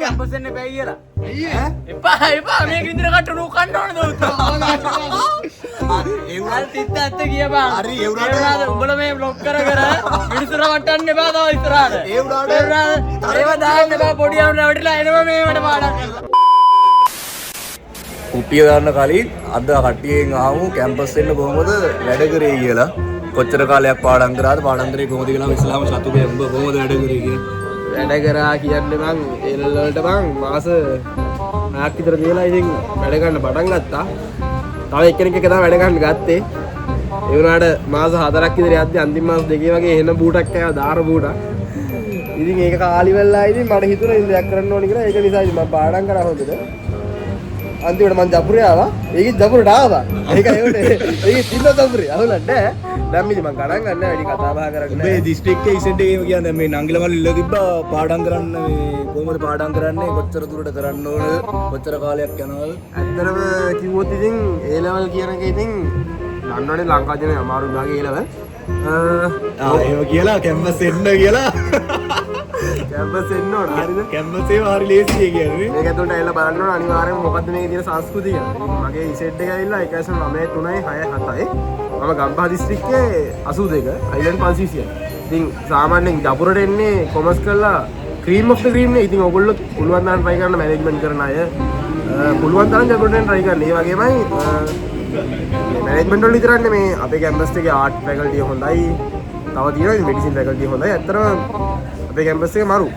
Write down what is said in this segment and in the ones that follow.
Campus එන්න බෑ කියලා. එපා මේක ඉදිරිය කට්ටු කන්න ඕනද උත්තර. ඒවල් තිත්ත ඇත්ත කියපන්. හරි ඒ උනාට උඹලා මේ බ්ලොක් කර මිනිස්සුර වටන්න එපා තව ඉස්සරහට. ඒ උනාට ඒව දාන්න එපා පොඩි යන්න රැවටිලා එනවා මේවට පාඩම් කරලා. කුට්ටිය දාන්න කලින් අද කට්ටියෙන් ආවු කැම්පස් එන්න කොහොමද වැඩ කරේ කියලා. කොච්චර කාලයක් පාඩම් කරාද පාඩම් කරේ කොහොමද කියලා ඉස්ලාම සතුගේ උඹ කොහොමද වැඩ කරේ කියලා. වැඩ කරා කියන්නේ මං එල් වලට මං මාස 6ක් විතර තියලා ඉතින් වැඩ ගන්න පටන් ගත්තා. තව එක්කෙනෙක් එක තමයි වැඩ ගන්න ගත්තේ. ඒ වුණාට මාස 4ක් විතර යද්දි අන්තිම මාස 2 වගේ එන බූටක් ආවා දාර බූටක්. ඉතින් ඒක කාලි වෙලා ඉතින් මට හිතුණා ඉතින් දෙයක් කරන්න ඕනි කියලා. ඒක නිසා ඉතින් මම පාඩම් කරා හොඳට. අන්තිමට මං ජපුරේ ආවා. ඒකෙත් ජපුරට ආවා. ඒක ඒකේ තින්න ජපුරේ. අහුලන්නේ නැහැ. දැන් ඉතින් මං ගණන් ගන්න වැඩි කතා බහ කරන්නේ. මේ දිස්ත්‍රික්කේ ඉසෙන්ට් එකේ කියන්නේ මේ නංගිල මල්ලි ඉල්ල තිබ්බා පාඩම් කරන්න මේ කොහොමද පාඩම් කරන්නේ කොච්චර දුරට කරන්න ඕනද කොච්චර කාලයක් යනවද? ඇත්තටම කිව්වොත් ඉතින් A level කියන එක ඉතින් ගන්නවනේ ලංකාවේ අමාරු විභාගේ A level. එහෙම කියලා කැම්පස් එන්න කියලා. කැම්පස් එන්න ඕන. හරිද? කැම්පස් ඒව හරි ලේසියි කියන්නේ. මේක ඇතුළට ඇවිල්ලා බලන්න ඕන අනිවාර්යයෙන්ම මොකද්ද මේකේ තියෙන සංස්කෘතිය කියලා. මගේ ඉසෙට් එක ඇවිල්ලා 1.9 3 6 7යි. මම ගම්පහ දිස්ත්‍රික්කයේ 82 අයිලන්ඩ් 500යි. ඉතින් සාමාන්‍යයෙන් ජපුරට එන්නේ කොමර්ස් කරලා ක්‍රීම් ඔෆ් ද ක්‍රීම් නේ. ඉතින් ඕගොල්ලෝ පුළුවන් තරම් try කරන මැනේජ්මන්ට් කරන අය පුළුවන් තරම් ජපුරට try කරන්න. ඒ වගේමයි මැනේජ්මන්ට් වල විතරක් නෙමේ අපේ කැම්පස් එකේ ආර්ට් ෆැකල්ටි හොඳයි. තව තියෙනවා මෙඩිසින් ෆැකල්ටි හොඳයි. ඇත්තටම අපේ කැම්පස් එක මරු.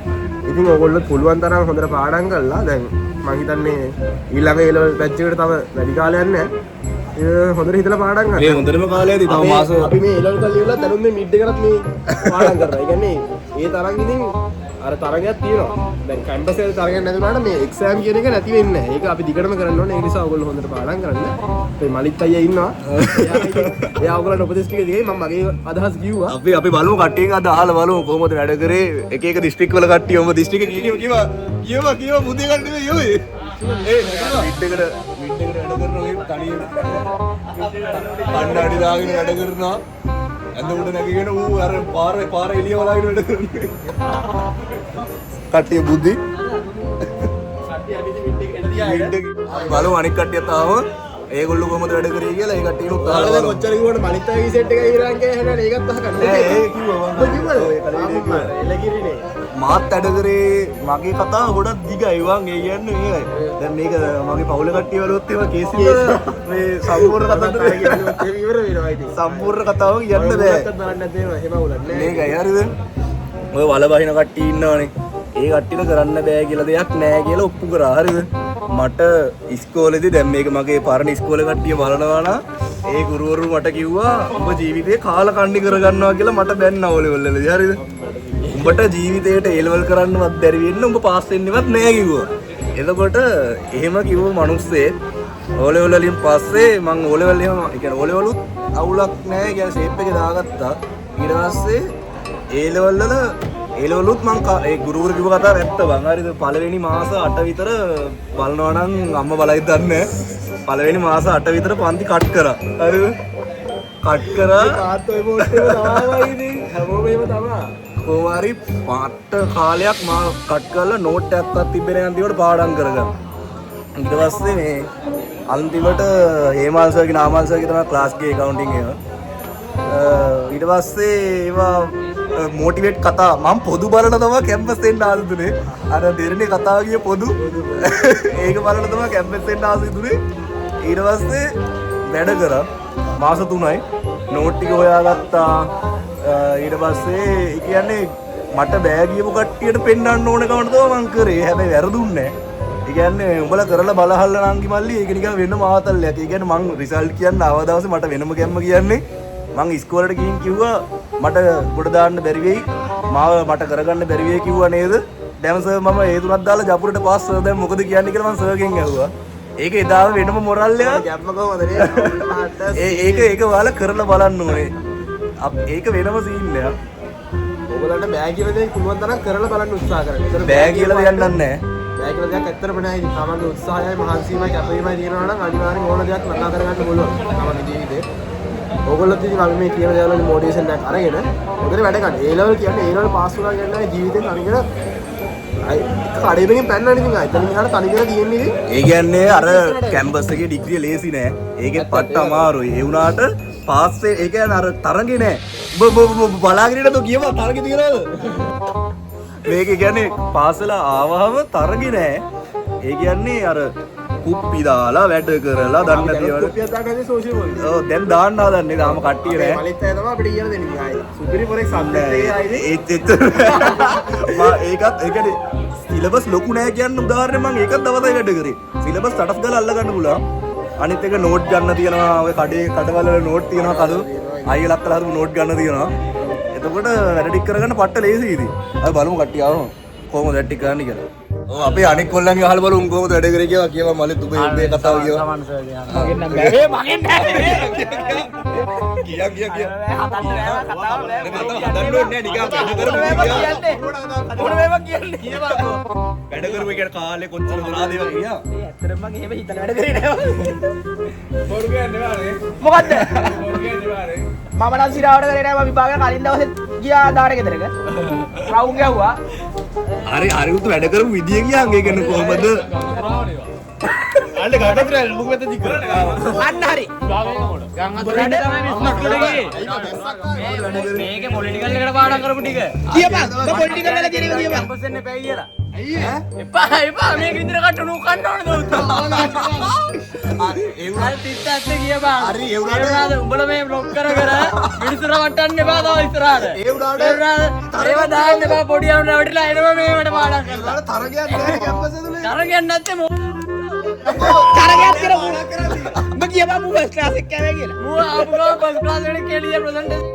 ඉතින් ඕගොල්ලෝ පුළුවන් තරම් හොඳට පාඩම් කරලා දැන් මම හිතන්නේ ඊළඟ ඒ ලෙවල් බැච් එකට තව වැඩි කාලයක් නැහැ. හොඳට හිතලා පාඩම් කරන්න. මේ හොඳටම කාලයදී තව මාස අපි මේ එළවලු කල් ඉවරලා දැනුම් මේ මිඩ් එකකට මේ පාඩම් කරනවා. ඒ කියන්නේ ඒ තරම් ඉතින් අර තරගයක් තියෙනවා. දැන් කැම්පස් එකේ තරගයක් නැති වුණාට මේ එක්සෑම් කියන එක නැති වෙන්නේ නැහැ. ඒක අපි දිගටම කරන්න ඕනේ. ඒ නිසා ඔයගොල්ලෝ හොඳට පාඩම් කරන්න. මේ මලිත් අයියා ඉන්නවා. එයා ඔයගොල්ලන්ට උපදෙස් ටික දෙයි. මම මගේ අදහස් කිව්වා. අපි බලමු කට්ටියෙන් අද අහලා බලමු කොහොමද වැඩ කරේ එක එක දිස්ත්‍රික් වල කට්ටිය ඔබ දිස්ත්‍රික් කියවා මුදේ ගන්න නෙවෙයි යෝයි. මිඩ් එකට වැඩ කරනවා ඒ තනියම කණ්ණාඩි දාගෙන වැඩ කරනවා. ඇඳ උඩ නැගගෙන ඌ අර පාර එළිය වලාගෙන වැඩ කරනවා. කට්ටිය බුද්ධි. බලමු අනික් කට්ටියත් ආවම ඒගොල්ලෝ කොහොමද වැඩ කරේ කියලා ඒ කට්ටියනොත් අහලා බලමු. කොච්චර කිව්වට මලිත් අයිගේ සෙට් එක ඉරන් කියලා ඒකත් අහගන්න. ඒ කිව්වා එලගිරිනේ. මාත් වැඩ කරේ මගේ කතාව ගොඩක් දිගයි වන් ඒ කියන්නේ මේකයි. දැන් මේක මගේ පවුල කට්ටිය වලොත් ඒවා කේසි මේ සම්පූර්ණ කතාවට ඉවර වෙනවා ඉතින්. සම්පූර්ණ කතාව කියන්න බෑ. බලන්න නැතේ එහෙම වුණා නෑ. මේකයි හරිද? ඔය වල බහින කට්ටිය ඉන්නවනේ. ඒ කට්ටියට කරන්න බෑ කියලා දෙයක් නෑ කියලා ඔප්පු කරා. හරිද? මට ඉස්කෝලේදී දැන් මේක මගේ පරණ ඉස්කෝලේ කට්ටිය බලනවා නම් ඒ ගුරුවරු මට කිව්වා ඔබ ජීවිතේ කාල කණ්ඩි කරගන්නවා කියලා මට බැන්නා ඕලෙ වලදී. හරිද? උඹට ජීවිතේට A level කරන්නවත් බැරි වෙන්න උඹ පාස් වෙන්නවත් නෑ කිව්වා. එතකොට එහෙම කිව්ව මිනිස්සේ O level වලින් පස්සේ මං O level එහෙම ඒ කියන්නේ O level උත් අවුලක් නෑ කියන ෂේප් එකේ දාගත්තා. ඊට පස්සේ A level වල A level උත් මං ඒ ගුරුවරු කිව්ව කතාව ඇත්ත බං. හරිද? පළවෙනි මාස 8 විතර බලනවා නම් අම්මා බලයිද දන්නේ නෑ. පළවෙනි මාස 8 විතර පන්ති කට් කරා. හරිද? කට් කරා ආතෝ මොස්ටේ තාවයි ඉතින් හැමෝම එහෙම තමයි. කොහොමරි පාට කාලයක් මා කට් කරලා නෝට් එකක්වත් තිබ්බේ නැහැ අන්තිමට පාඩම් කරගන්න. ඊට පස්සේ මේ අන්තිමට හේමල් සර්ගේ නාමල් සර්ගේ තමයි ක්ලාස් ගේ එකවුන්ටින් එක. ඊට පස්සේ ඒවා මොටිවේට් කතා මම පොදු බලන තමයි කැම්පස් එන්න ආසුදුනේ. අර දෙරණේ කතාව ගිය පොදු ඒක බලන තමයි කැම්පස් එන්න ආසුදුනේ. ඊට පස්සේ වැඩ කරා මාස 3යි නෝට් ටික හොයාගත්තා. ඊට පස්සේ කියන්නේ මට බෑ කියපු කට්ටියට පෙන්වන්න ඕන කමට තමයි මං කරේ. හැබැයි වැරදුන්නේ නැහැ. ඒ කියන්නේ උඹලා කරලා බලහල්ලා නංගි මල්ලි ඒක නිකන් වෙන මාතල්ලයක්. ඒ කියන්නේ මං රිසල්ට් කියන්න ආව දවසේ මට වෙනම ගැම්ම කියන්නේ මං ඉස්කෝලේට ගිහින් කිව්වා මට ගොඩ දාන්න බැරි වෙයි. මාව මට කරගන්න බැරි වෙයි කිව්වා නේද? දැන් සර් මම ඒ තුනක් දාලා ජපුරට පාස් සර් දැන් මොකද කියන්නේ කියලා මං සර්ගෙන් ඇහුවා. ඒක එදාම වෙනම මොරල් එකක්. ගැම්ම කොහමද නේ? ඒක ඔයාලා කරලා බලන්න ඕනේ. ඒක වෙනම සීන් එකක්. ඔයගලන්ට බෑ කියලා දෙයක් පුළුවන් තරම් කරලා බලන්න උත්සාහ කරන්න. බෑ කියලා දෙයක් නැහැ. බෑ කියලා දෙයක් ඇත්තටම නැහැ. ඉතින් තමන්ගේ උත්සාහයයි මහන්සියමයි කැපවීමයි තියෙනවා නම් අනිවාර්යෙන් ඕන දෙයක් ලබා කරගන්න පුළුවන්. තමන්ගේ ජීවිතේ. ඕගොල්ලෝ ඉතින් අපි මේ කියන දේවල් වල මොටිවේෂන් එකක් අරගෙන හොඳට වැඩ ගන්න. A level කියන්නේ A level පාස් වුණා කියන්නේ ජීවිතේ අනිකට කඩේකින් පැන්නනේ ඉතින් එතන මෙහාට තනි කරලා තියෙන්නේ. ඒ කියන්නේ අර කැම්පස් එකේ ඩිග්‍රිය ලේසි නෑ. ඒකේ පට්ට අමාරුයි. ඒ වුණාට පාස් ඒ කියන්නේ අර තරගේ නෑ. ඔබ බලාගෙන ඉන්නද කියපන් තරගේ තියනවද? මේක කියන්නේ පාස් වෙලා ආවම තරගේ නෑ. ඒ කියන්නේ අර කුප්පි දාලා වැඩ කරලා දන්නේ නැතිවල කුප්පියක් දාන්නේ සෝෂියල් වල. ඔව් දැන් දාන්න හදන්නේ. තාම කට්ටිය නෑ. මලිත් අය තමයි අපිට කියලා දෙන්නේ ආයේ. සුපිරි පොරේ සබ්ජෙක්ට් එකේ ආයේ ඒත් ඒකත් ඒ කියන්නේ සිලබස් ලොකු නෑ කියන්න උදාහරණයක් මම ඒකත් දවසයි වැඩ කරේ. සිලබස් සටස් ගාලා අල්ල ගන්න පුළුවන්. අනිත් එක නෝට් ගන්න තියෙනවා. ඔය කඩවල නෝට් තියෙනවා කඩු. අයියලක් කළා හදපු නෝට් ගන්න තියෙනවා. එතකොට වැඩ ටික කරගන්න පට්ට ලේසි ඉතින්. අපි බලමු කට්ටිය ආවම කොහොමද වැඩ ටික කරන්නේ කියලා. ඔව් අපේ අනික් කොල්ලන්ගේ අහලා බලමු උන් කොහොමද වැඩ කරේ කියලා කියවා මලේ දුබේ කතාව කියවා. මගෙන් නම් බෑ. මගෙන් නෑ. කියා කතාව නෑ. හදන්න ඕනේ නිකන් වැඩ කරමු කියන්නේ. කියවකෝ. වැඩ කරමු කියන කාලේ කොච්චර දරාද ඒවා කියා. ඒ ඇත්තටම මම එහෙම හිතලා වැඩ කරේ නෑ. බොරු කියන්නේ වානේ. මොකද්ද? බොරු කියන්නේ වානේ. මම නම් සිරාවට කරේ නෑ. මම විභාගය කලින් දවසේ ගියා දාඩ ගෙදරක. රවුම් ගැහුවා. හරි උතු වැඩ කරමු විදිය කියන් ඒ කියන්නේ කොහමද? අන්න ගඩතරල් මුක වෙත දික් කරා. අන්න හරි. ගම් අතුරට තමයි මිස්මක්ලට ගියේ. මේකේ පොලිටිකල් එකට පාඩම් කරපු ටික. කියපන්. ඔබ පොලිටිකල් වල කියන එක කියපන්. කැම්පස් එන්න එපා කියලා. අයියේ එපා මේක විතර කට නූකන්න ඕනද උත්තර. ඒ වුණා තිත්ත ඇත්ත කියපන්. හරි ඒ වුණාට උඹලා මේ බ්ලොක් කර මිනිස්සුර වටන්න එපා තව ඉස්සරහට. ඒ වුණාට ඒව දාන්න එපා පොඩි යවුන රැවටිලා එනවා මේවට පාඩම් කරලා. තරගයක් නෑ කැම්පස් ඇතුලේ. තරගයක් නැත්තේ තරගයක් කරමු. උඹ කියපන් මූ ෆස්ට් ක්ලාස් එක කෑවේ කියලා. මූ ආපු ගමන් ෆස්ට් ක්ලාස් එකට කෙලිය ප්‍රසන්ටේෂන්.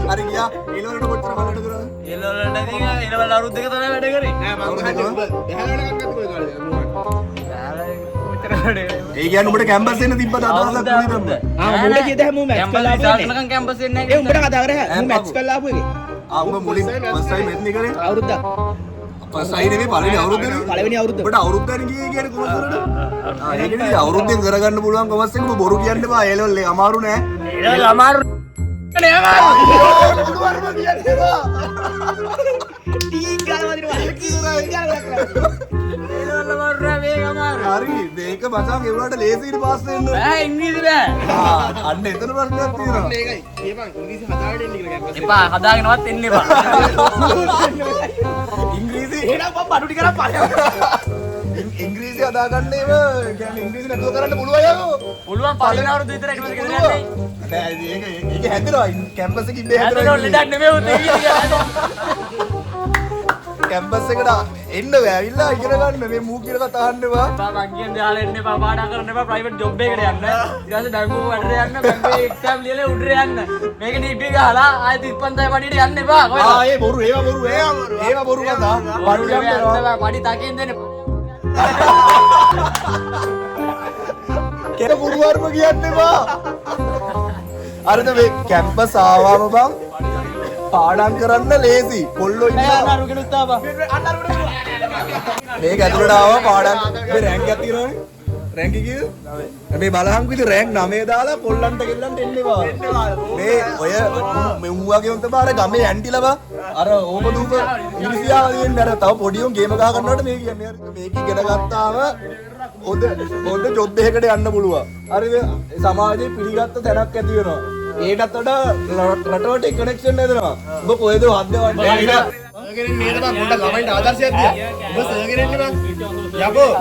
හරි ගියා එළවලට කොච්චර බලන්න කරා? එළවලට ඉතින් එළවල අවුරුදු දෙක තමයි වැඩ කරේ. නෑ මම හන්නේ ඔබ බහැලවල එකක් අතේ කොයි කාලේ ඒ කියන්නේ උඹට කැම්පස් එන්න තිබ්බද අදහසක් නෙමෙයි තම්ම. මුල කියද හැමෝම මැච් කරලා ආපු එකේ. කැම්පස් එන්නේ නැහැ. ඒ උඹට කතා කරේ මූ මැච් කරලා ආපු එකේ. උඹ මුලින් ෆස්ට් ටයිම් එත්නේ කරේ? අවුරුද්දක්. ෆස්ට් ටයිම් නෙමෙයි පළවෙනි අවුරුද්දනේ. පළවෙනි අවුරුද්ද. උඹට අවුරුද්දෙන් ගියේ කියන්නේ කොහොමද? ඒ කියන්නේ අවුරුද්දෙන් කරගන්න පුළුවන් කොමස් එක උඹ බොරු කියන්න බෑ. ඒ ලෙවල් එක අමාරු නෑ. එළවල අමාරු නේ අමාරු. බුදුවර්ම කියන්නේ බා. ටී ගාලා වදිනවා. ටී ගාලා කරා. එළවල අමාරු නෑ මේක අමාරු. හරි මේක මචං ඒ වුණාට ලේසියට පාස් වෙන්න. බෑ ඉංග්‍රීසි බෑ. අන්න එතන ප්‍රශ්නයක් තියෙනවා. ඒකයි කියපන් ඉංග්‍රීසි හදාගෙන ඉන්න කියලා කැම්පස් එපා හදාගෙනවත් එන්න එපා. ඉංග්‍රීසි එහෙනම් මම බඩු ටික කරන් පල්ලෙහාට. ඉංග්‍රීසි හදාගන්න ඒව කියන්නේ ඉංග්‍රීසි නැතුව කරන්න පුළුවන් යකෝ. පුළුවන් පළවෙනි අවුරුද්ද විතර ඊට පස්සේ ගෙදර යන්නේ. නෑ ඒක හැදෙනවා කැම්පස් එකේ ඉබේ හැදෙනවා හැදෙනවා. ලෙඩක් නෙමෙයි උතේ කියන්නේ. කැම්පස් එකට එන්න බෑ ඇවිල්ලා ඉගෙන ගන්න මේ මූ කියලා කතා අහන්න බා. මම කියන් දාලා එන්න එපා පාඩම් කරන්න එපා ප්‍රයිවට් ජොබ් එකකට යන්න. ඊට පස්සේ බැංකුව වැඩට යන්න බැංකුවේ එක්සෑම් ලියලා උඩට යන්න. මේක ඩීපී ගහලා ආයෙත් 35 පඩියට යන්න එපා. කොහෙද? ඒ බොරු ඒවා බොරු කතා. වරු යන්න පඩි තකින් දෙන්න. කෙන බුදුවර්ම කියන්න එපා. අරද මේ කැම්පස් ආවම බං පාඩම් කරන්න ලේසි. කොල්ලෝ ඉන්නවා. අරුගෙනුත් ආවා. මේක ඇතුළට ආවා පාඩම් මේ රෑන්ක් එකක් තියෙනවනේ. රෑන්ක් එකේ මේ බලහන් විදිහ රෑන්ක් 9 දාලා කොල්ලන්ට ගෙල්ලන්ට එන්නේ බා. මේ ඔය මේ ඌවගේ උන් තමයි අර ගමේ ඇන්ටිලා බා. අර ඕම දූප ඉරිසියාව දෙන්නේ අර තව පොඩි උන් ගේම ගහ ගන්නවට මේ කියන්නේ මේක ඉගෙන ගත්තාම හොඳ ජොබ් එකකට යන්න පුළුවන්. හරිද? සමාජයේ පිළිගත්ත තැනක් ඇති වෙනවා. ඒකටත් වඩා රටවට කනෙක්ෂන් හදනවා. ඔබ කොහෙද වද්දවන්නේ? සර්ගෙනින් නේද බං පොඩ්ඩක් ළමයින්ට ආදර්ශයක් දියා. ඔබ සර්ගෙනින් නේ බං. යකෝ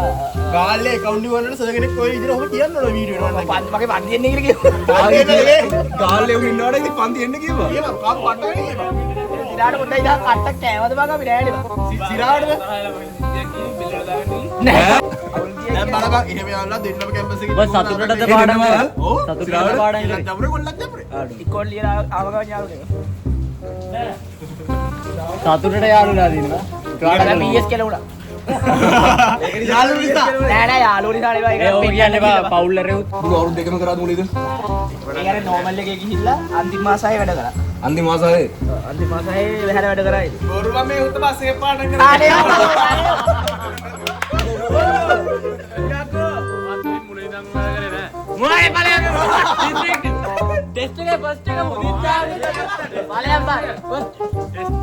ගාල්ලේ account වලට සර්ගෙනින් කොයි විදිහට ඔබ කියන්න ඕන වීඩියෝ එකට මම මගේ පන්ති එන්නේ කියලා කිව්වා. ගාල්ලේ උන් ඉන්නවට ඉතින් පන්ති එන්න කිව්වා. කියපන් කාම් පට්ටනේ කියපන්. සිරාට පොඩ්ඩක් ඉතින් අට්ටක් කෑවද බං අපි නෑනේ බං. සිරාටද? නෑ. දැන් බලපන් එහෙම යවලා දෙන්නම කැම්පස් එකේ. ඔබ සතුටටද පාඩම? ඔව්. සතුටටද පාඩම් ඉන්නේ? ජබුරේ කොල්ලක් ජබුරේ. ඉක්කොල් ලියලා ආවගම යාළුනේ. සතුටට යාළුලා දිනවා. ඒකට PS කියලා උනා. යාළුවෝ නිසා. නෑ යාළුවෝ නිසා නෙවෙයි ඒක කියන්නේ බා පවුල් ඇරෙව්ත්. මුළු අවුරුදු දෙකම කරාද මුලින්ද? ඒක අර නෝමල් එකේ ගිහිල්ලා අන්තිම මාසයේ වැඩ කරා. අන්තිම මාසයේ අන්තිම මාසයේ වැහැර වැඩ කරා ඉතින්. බොරුව මේ උත බස්සේ පාඩම් කරා. ආනේ යකෝ මුලින් ඉඳන් වැඩ කරේ නෑ. මොයි බලන්න. ටෙස්ට් එකේ ෆස්ට් එක මුදිත්තා බලයන් බා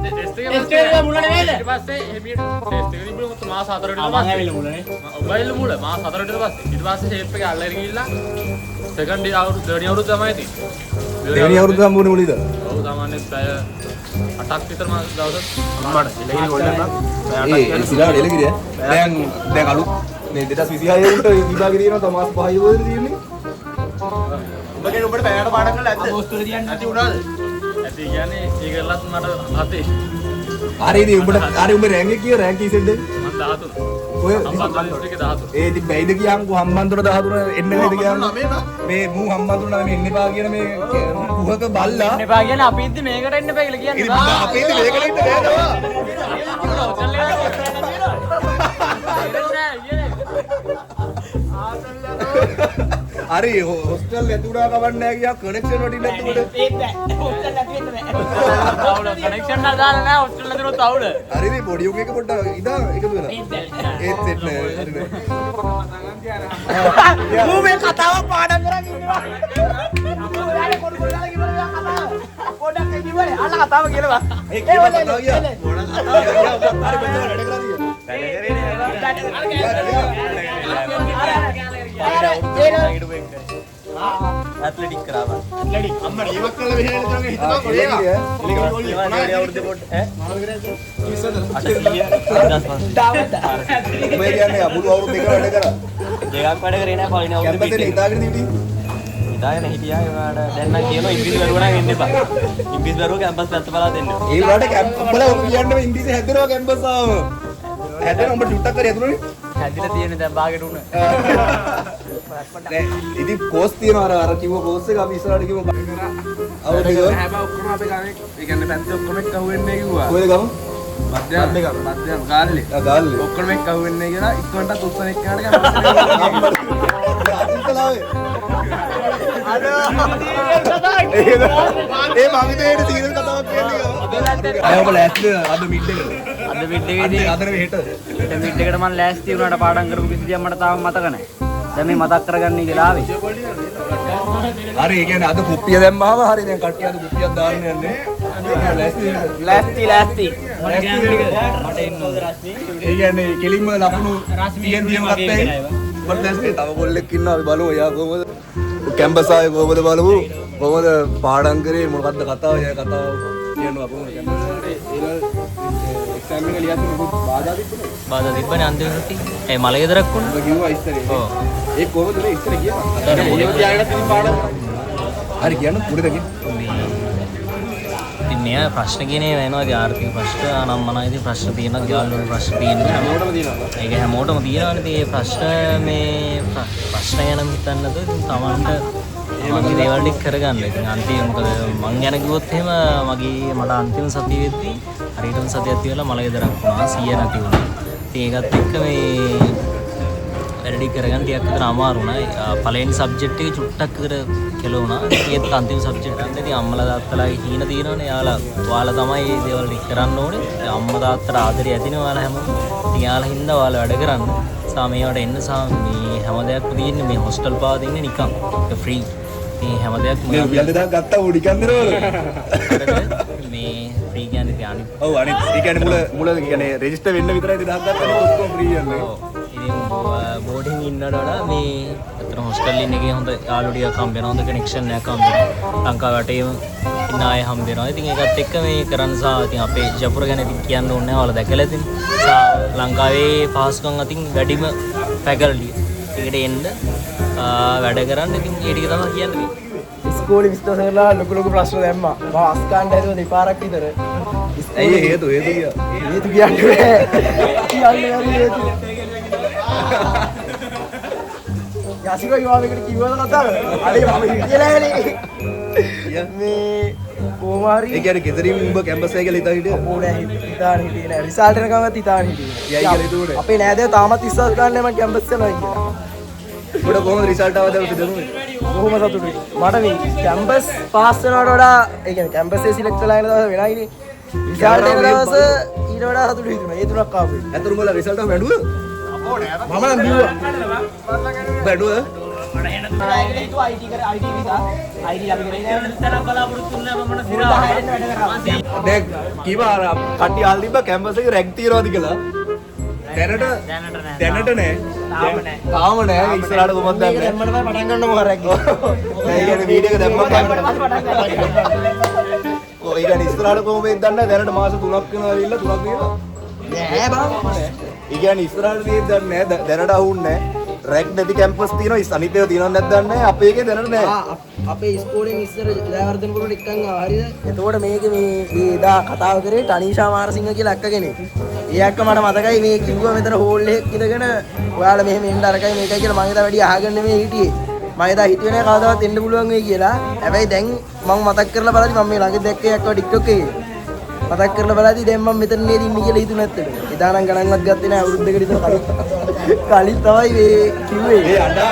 ටෙස්ට් එක මුල නෙවෙයිද ඊට පස්සේ එහේ ටෙස්ට් එක තිබුණා මාස 4කට පස්සේ මම ඇවිල්ලා මුලනේ ඔබයිල මුල මාස 4කට පස්සේ ඊට පස්සේ ෂේප් එක අල්ලගෙන ගිහිල්ලා සෙකන්ඩ් අවුරුදු දෙවෙනි අවුරුදු තමයි තියෙන්නේ දෙවෙනි අවුරුදු සම්පූර්ණ මුලින්ද ඔව් සාමාන්‍ය පැය 8ක් විතර මාස දවසක් අම්මට එළගිරි ගොල්ලන් ඒ සිලා එළගිරිය දැන් අලුත් මේ 2026 උන්ට විභාගෙ තියෙනවා තව මාස 5 වගේ තියෙන්නේ උඹගෙන උඹට පැයට පාඩම් කරලා ඇද්ද පොස්තුවේ තියන්නේ නැති උනාද ඇති කියන්නේ ඒකලත් මට හතේ හරි ඉතින් උඹට හරි උඹ රෑන්ක් එක කිය රෑන්ක් කීසෙන්ද මම 13 ඔය හම්බන්තොට ටිකේ 13 ඒ ඉතින් බැයිද කියන්කෝ හම්බන්තොට 13 එන්න වෙයිද කියන්කෝ මේ මූ හම්බන්තොට නම් එන්න එපා කියන මේ කුහක බල්ලා එන්න එපා කියන්නේ අපි ඉද්දි මේකට එන්න එපා කියලා කියන්නේ ඉතින් අපි ඉතින් මේකට ඉන්න බෑනවා හරි හොස්ටල් ඇතුළා කවන්නේ නැහැ කියා කනෙක්ෂන් වලින් නැතුවට ඒත් බෑ හොස්ටල් නැති වෙන්න බෑ කනෙක්ෂන් නෑ දාලා නෑ හොස්ටල් ඇතුළට තවුල හරි ඉතින් පොඩි උගෙක පොඩ්ඩක් ඉදා එකතු වෙලා ඒත් සෙට් නෑ ඌ මේ කතාව පාඩම් කරන් ඉන්නවා ඔයාලා පොඩි පොඩ්ඩක් කිව්වලා කතාව පොඩ්ඩක් කිව්වනේ අල්ල කතාව කියලා ඒ කියව කතාව ගියා හරි ඇත්ලටික් කරාවා ඇත්ලටික් අම්මට ඒවත් කරලා මෙහෙම නේද හිතනවා කොලේවා එළගිරි අවුරුද්දේ පොඩ් ඔබ කියන්නේ අමුළු අවුරුදු දෙක වැඩ කරා දෙකක් වැඩ කරේ නෑ පළවෙනි අවුරුද්දේ කැම්පස් එකේ හිතාගෙන ඉඳී හිතාගෙන හිටියා ඒවාට දැන් නම් කියනවා ඉංග්‍රීසි බැරුව නම් එන්න එපා ඉංග්‍රීසි බැරුව කැම්පස් පැත්ත බලා දෙන්න ඒ වලට උඹලා ඔබ කියන්නේ ඉංග්‍රීසි හැදෙනවා කැම්පස් ආවම හැදෙනවා උඹ ටුට්ටක් කරේ හදුනනේ හැදිලා තියෙන දැන් බාගෙට උන ඉතින් කෝස් තියෙනවා අර කිව්ව කෝස් එක අපි ඉස්සරහට කිව්ව අවුරුදු හැම ඔක්කොම අපේ ගානේ ඒ කියන්නේ පැත්ත ඔක්කොම එක්ක අහුවෙන්නේ කිව්වා කොහෙද ගම මධ්‍යම ගාල්ලේ ගාල්ලේ ඔක්කොම එක්ක අහුවෙන්නේ කියලා ඉක්මනට උත්සන එක්කනට ඒ මගේ දෙයට තීරණ කතාවක් කියන්නේ අය ඔබ ලෑස්තිද අද මිඩ් එකට අද මිඩ් එකේදී අද හෙට මිඩ් එකට මම ලෑස්ති වුණාට පාඩම් කරපු කිසි දෙයක් මට තාම මතක නැහැ. දැන් මේ මතක් කරගන්න කියලා ආවේ. හරි ඒ කියන්නේ අද කුප්පිය දැම්මම හරි දැන් කට්ටිය අද කුප්පියක් දාන්න යන්නේ ලෑස්ති ලෑස්ති. මට එන්න ඕන රශ්මි. ඒ කියන්නේ කෙලින්ම ලකුණු තියෙන දියම ගත්තා මට ලෑස්ති තව කොල්ලෙක් ඉන්නවා අපි බලමු එයා කොහොමද කැම්පස් ආවේ කොහොමද බලමු කොහොමද පාඩම් කරේ මොකද්ද කතාව එයා කතාව කියනවා කොහොමද එක්සෑම් එක ලියද්දි මොකද බාධා තිබුණේ බාධා තිබ්බනේ අන්තිමට. ඒ මල ගෙදරක් වුණා. ඔබ කිව්වා ඉස්සරේ ඔව්. ඒ කොහොමද මේ ඉස්සරේ ගියා මොකද තියාගෙන තියෙන පාඩම හරි කියන්න පුරේද කිය ඉතින් මෙයා ප්‍රශ්න කියන්නේ වෙනවා ආර්ථික ප්‍රශ්න අනම්මනා ඉතින් ප්‍රශ්න තියෙනවා යාළුවෝ ප්‍රශ්න තියෙනවා හැමෝටම තියෙනවා ඒක හැමෝටම තියෙනවානේ ඉතින් මේ ප්‍රශ්න ප්‍රශ්න ගැන හිතන්නද ඉතින් Tamanට මගේ දේවල් ටික කරගන්න. ඉතින් අන්තිම මොකද මං ගැන කිව්වොත් එහෙම මට අන්තිම සතිය වෙද්දී හරියටම සතියක් තියලා මල ගෙදරක් වුණා 100 නැති වුණා. ඉතින් ඒකත් එක්ක මේ වැඩි කරගන්න ටිකක් විතර අමාරු වුණා. පළවෙනි සබ්ජෙක්ට් එකේ චුට්ටක් විතර කෙලවුණා. ඒත් අන්තිම සබ්ජෙක්ට් එකෙන් ඉතින් අම්මලා තාත්තලාගේ හීන තියෙනවනේ. ඔයාලා තමයි මේ දේවල් ටික කරන්න ඕනේ. අම්මා තාත්තට ආදරය ඇතිනේ ඔයාලා හැමෝම. ඉතින් යාලා හින්දා ඔයාලා වැඩ කරන්න. මේවට එන්න මේ හැම දෙයක්ම තියෙන්නේ මේ හොස්ටල් පාව දෙන්නේ නිකන්. ඒක ෆ්‍රී. මේ හැම දෙයක්ම මේ උයන් දෙකක් ගත්තා උඩි කන්දරවල මේ ෆ්‍රී කියන්නේ ඉතින් අනිත් ඔව් අනිත් ඒ කියන්නේ මුල කියන්නේ රෙජිස්ටර් වෙන්න විතරයි 2000ක් ගත්තා ඔක්කොම ෆ්‍රී යන්නේ ඉතින් බෝඩින් ඉන්නට වඩා මේ අතන හොස්ටල් එකේ හොඳ යාළුවෝ ටිකක් හම්බ වෙනවා හොඳ කනෙක්ෂන් එකක් හම්බ වෙනවා ලංකාව වටේම ඉන්න අය හම්බ වෙනවා ඉතින් ඒකත් එක්ක මේ කරන්න සා ඉතින් අපේ ජපුර ගැන ඉතින් කියන්න ඕනේ නැහැ ඔයාලා දැකලා ඉතින් ලංකාවේ පහසුකම් අතින් වැඩිම ෆැකල්ටි එකට එන්න වැඩ කරන්න ඉතින් ඒ ටික තමයි කියන්නේ ඉස්කෝලේ විස්තර කරලා ලොකු ප්‍රශ්න දැම්මා මම අස්කාන්ඩ හැදුවා දෙපාරක් විතර ඇයි හේතු කියන්නේ යසිකෝ යෝවෙකට කිව්වද කතාව අනේ මම හිටියලානේ මේ කොමාරි ඒ කියන්නේ ගෙදරින් උඹ කැම්පස් එකේ හිතා හිටිය ඕනේ හිතාන හිටියේ නෑ රිසල්ට් එකකවත් හිතාන හිටියේ යයි කියලා හිතුවේ අපේ නෑදේ තාමත් විශ්වාස කරන්නේ මම කැම්පස් යනවා කියලා උඹට කොහොමද රිසල්ට් ආවද දෙනුනේ බොහොම සතුටුයි මට මේ කැම්පස් පාස් වෙනවට වඩා ඒ කියන්නේ කැම්පස් එකේ සිලෙක්ට් වෙලා ඉන්න දවස් වෙනයිනේ රිසල්ට් එක දවස ඊට වඩා සතුටුයි හිතුණා ඒ තුනක් ආපු ඇත්තටම උඹලා රිසල්ට් එක වැඬුවා මම නම් බිව්වා වැඬුවා දැන් කිව්වා අර කට්ටිය අහලා තිබ්බා කැම්පස් එකේ රැග් තියනවාද කියලා. දැනට නෑ. තාම නෑ. ඉස්සරහට කොහොමද දන්නේ? දැම්මම තමයි පටන් ගන්න මොකක් රැග්. ඒ කියන්නේ වීඩියෝ එක දැම්මම ඔය කියන්නේ ඉස්සරහට කොහොමද දන්නේ? දැනට මාස 3ක් වෙනවා ඇවිල්ලා 3ක් වෙනවා. නෑ බං. ඒ කියන්නේ ඉස්සරහට තියෙද්දි දන්නේ නෑ. දැනට අහුන්නේ නෑ. රැග් නැති කැම්පස් තියෙනවා. අනිත් ඒවා තියෙනවද නැද්ද දන්නේ නෑ. අපේ එකේ දැනට නෑ. අපේ ඉස්කෝලෙන් ඉස්සර ජයවර්ධන පුරට එක්කන් ආවා හරිද? එතකොට මේක මේ එදා කතාව කරේ ටනීෂා මාරසිංහ කියලා අක්ක කෙනෙක්. ඒ අක්ක මට මතකයි මේ කිව්වා මෙතන හෝල් එකක් ඉඳගෙන ඔයාලා මෙහෙම එන්න අරකයි මේකයි කියලා මම එදා වැඩි අහගෙන නෙමෙයි හිටියේ. මම එදා හිතුවේ නෑ කවදාවත් එන්න පුළුවන් වෙයි කියලා. හැබැයි දැන් මම මතක් කරලා බලද්දි මම මේ ළඟ දැක්කේ අක්කව TikTok එකේ. මතක් කරලා බලද්දි දැන් මම මෙතන නේද ඉන්නේ කියලා හිතුනේ නැත්තේ. එදා නම් ගණන්වත් ගත්තේ නෑ අවුරුද්දකට විතර කලින්. කලින් තමයි මේ කිව්වේ. ඒ අඬා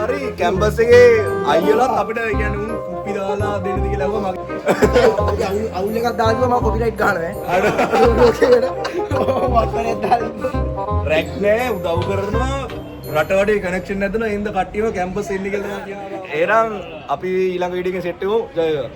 හරි කැම්පස් එකේ අයියලත් අපිට කියන්නේ උන් කුප්පි දාලා දෙන්නද කියලා අහුවා මගේ. අවුල් එකක් දාලා මම කොපිරයිට් ගන්නවා රැක් නෑ උදව් කරනවා රට වටේ කනෙක්ෂන් නැතුන හින්දා කට්ටියම කැම්පස් එන්න කියලා තමයි කියනවා. එහෙනම් අපි ඊළඟ වීඩියෝ එකෙන් සෙට් වෙමු. ජය වේවා.